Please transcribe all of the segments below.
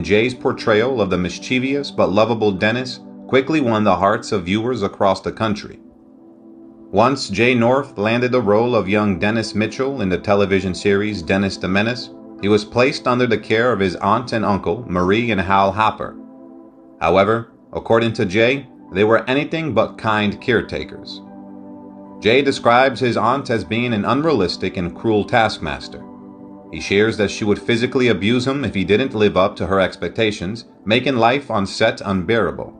Jay's portrayal of the mischievous but lovable Dennis quickly won the hearts of viewers across the country. Once Jay North landed the role of young Dennis Mitchell in the television series Dennis the Menace, he was placed under the care of his aunt and uncle, Marie and Hal Hopper. However, according to Jay, they were anything but kind caretakers. Jay describes his aunt as being an unrealistic and cruel taskmaster. He shares that she would physically abuse him if he didn't live up to her expectations, making life on set unbearable.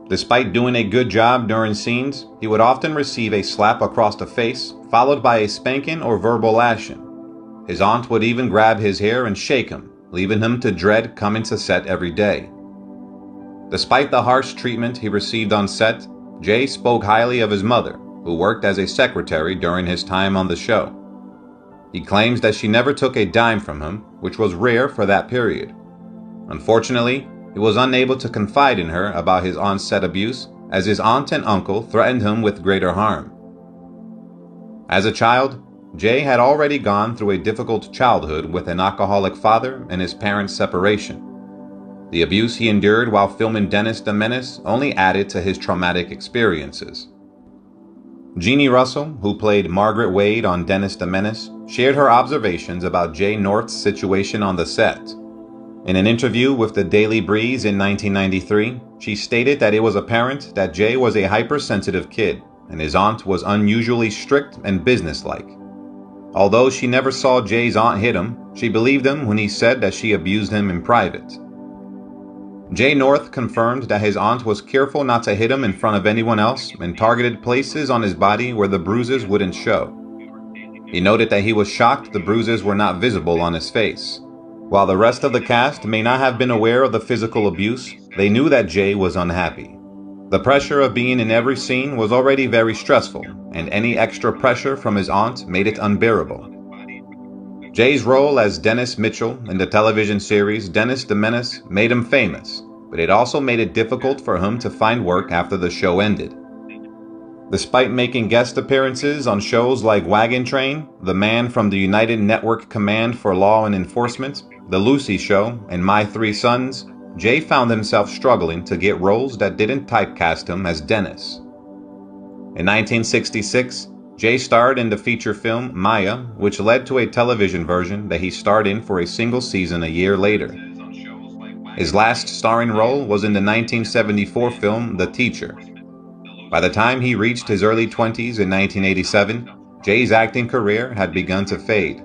Despite doing a good job during scenes, he would often receive a slap across the face, followed by a spanking or verbal lashing. His aunt would even grab his hair and shake him, leaving him to dread coming to set every day. Despite the harsh treatment he received on set, Jay spoke highly of his mother, who worked as a secretary during his time on the show. He claims that she never took a dime from him, which was rare for that period. Unfortunately, he was unable to confide in her about his on-set abuse, as his aunt and uncle threatened him with greater harm. As a child, Jay had already gone through a difficult childhood with an alcoholic father and his parents' separation. The abuse he endured while filming Dennis the Menace only added to his traumatic experiences. Jeannie Russell, who played Margaret Wade on Dennis the Menace, shared her observations about Jay North's situation on the set. In an interview with the Daily Breeze in 1993, she stated that it was apparent that Jay was a hypersensitive kid, and his aunt was unusually strict and businesslike. Although she never saw Jay's aunt hit him, she believed him when he said that she abused him in private. Jay North confirmed that his aunt was careful not to hit him in front of anyone else and targeted places on his body where the bruises wouldn't show. He noted that he was shocked the bruises were not visible on his face. While the rest of the cast may not have been aware of the physical abuse, they knew that Jay was unhappy. The pressure of being in every scene was already very stressful, and any extra pressure from his aunt made it unbearable. Jay's role as Dennis Mitchell in the television series Dennis the Menace made him famous, but it also made it difficult for him to find work after the show ended. Despite making guest appearances on shows like Wagon Train, The Man from the United Network Command for Law and Enforcement, The Lucy Show, and My Three Sons, Jay found himself struggling to get roles that didn't typecast him as Dennis. In 1966, Jay starred in the feature film Maya, which led to a television version that he starred in for a single season a year later. His last starring role was in the 1974 film The Teacher. By the time he reached his early 20s in 1987, Jay's acting career had begun to fade.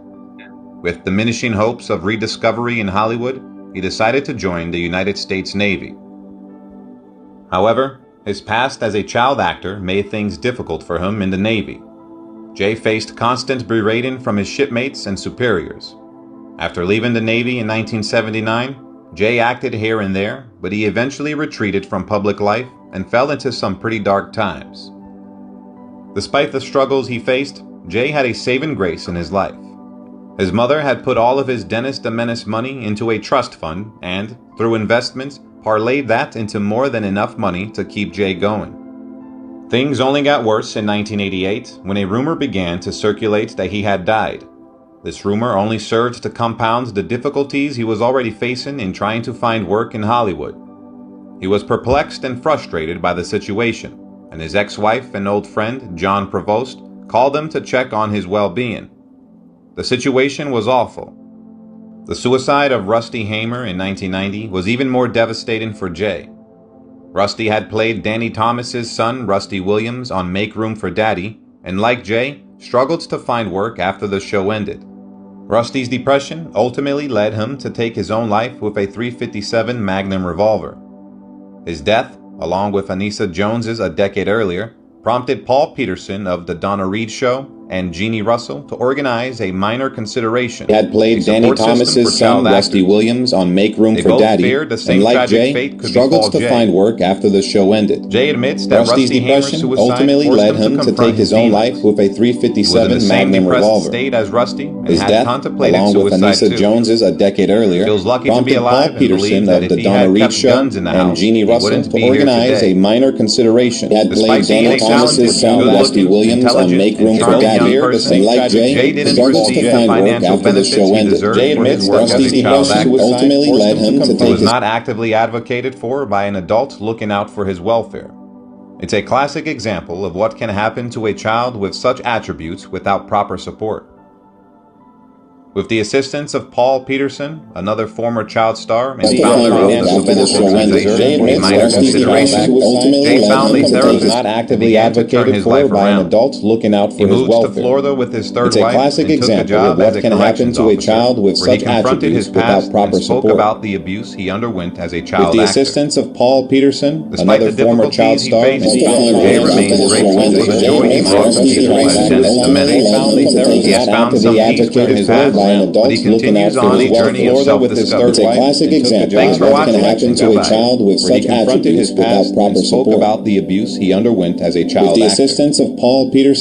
With diminishing hopes of rediscovery in Hollywood, he decided to join the United States Navy. However, his past as a child actor made things difficult for him in the Navy. Jay faced constant berating from his shipmates and superiors. After leaving the Navy in 1979, Jay acted here and there, but he eventually retreated from public life and fell into some pretty dark times. Despite the struggles he faced, Jay had a saving grace in his life. His mother had put all of his Dennis the Menace money into a trust fund and, through investments, parlayed that into more than enough money to keep Jay going. Things only got worse in 1988 when a rumor began to circulate that he had died. This rumor only served to compound the difficulties he was already facing in trying to find work in Hollywood. He was perplexed and frustrated by the situation, and his ex-wife and old friend, John Provost, called him to check on his well-being. The situation was awful. The suicide of Rusty Hamer in 1990 was even more devastating for Jay. Rusty had played Danny Thomas's son, Rusty Williams, on Make Room for Daddy, and like Jay, struggled to find work after the show ended. Rusty's depression ultimately led him to take his own life with a .357 Magnum revolver. His death, along with Anissa Jones's a decade earlier, prompted Paul Peterson of The Donna Reed Show and Jeannie Russell to organize a minor consideration. He had played Danny Thomas's son, Rusty Williams, on Make Room for Daddy, and like Jay, struggles to find work after the show ended. Jay admits that Rusty's depression ultimately led him to take his own life with a .357 Magnum revolver. His death, along with Anissa Jones's a decade earlier, prompted Paul Peterson of The Donna Reed Show and Jeannie Russell to organize a minor consideration. He had played Danny Thomas's son, Rusty Williams, on Make Room for Daddy, young person, Jay didn't receive the financial benefits he deserved for his work as a child actor. ultimately led him to It take was his not actively advocated for by an adult looking out for his welfare. It's a classic example of what can happen to a child with such attributes without proper support. With the assistance of Paul Peterson, another former child star and founder of the benefits organization for a minor consideration, Jay found a therapist not actively advocated for by an adult looking out for He his moved to welfare. Florida with his third It's a wife classic and took a example job of what as a can happen corrections to a officer, child with where he such confronted his attributes without past proper and spoke support. about the abuse he underwent as a With child the actor. assistance of Paul Peterson, Despite another the former child difficulties he star, faced, and founder Jay of remains the grateful for the joy he brought to people as Dennis the Menace. He has found some peace with his past, but he continues on a journey of self-discovery. It's a classic example Thanks for of what can watching. happen to a Goodbye. child with such attributes without proper support. About the abuse he underwent as a child With the actor. assistance of Paul Peterson,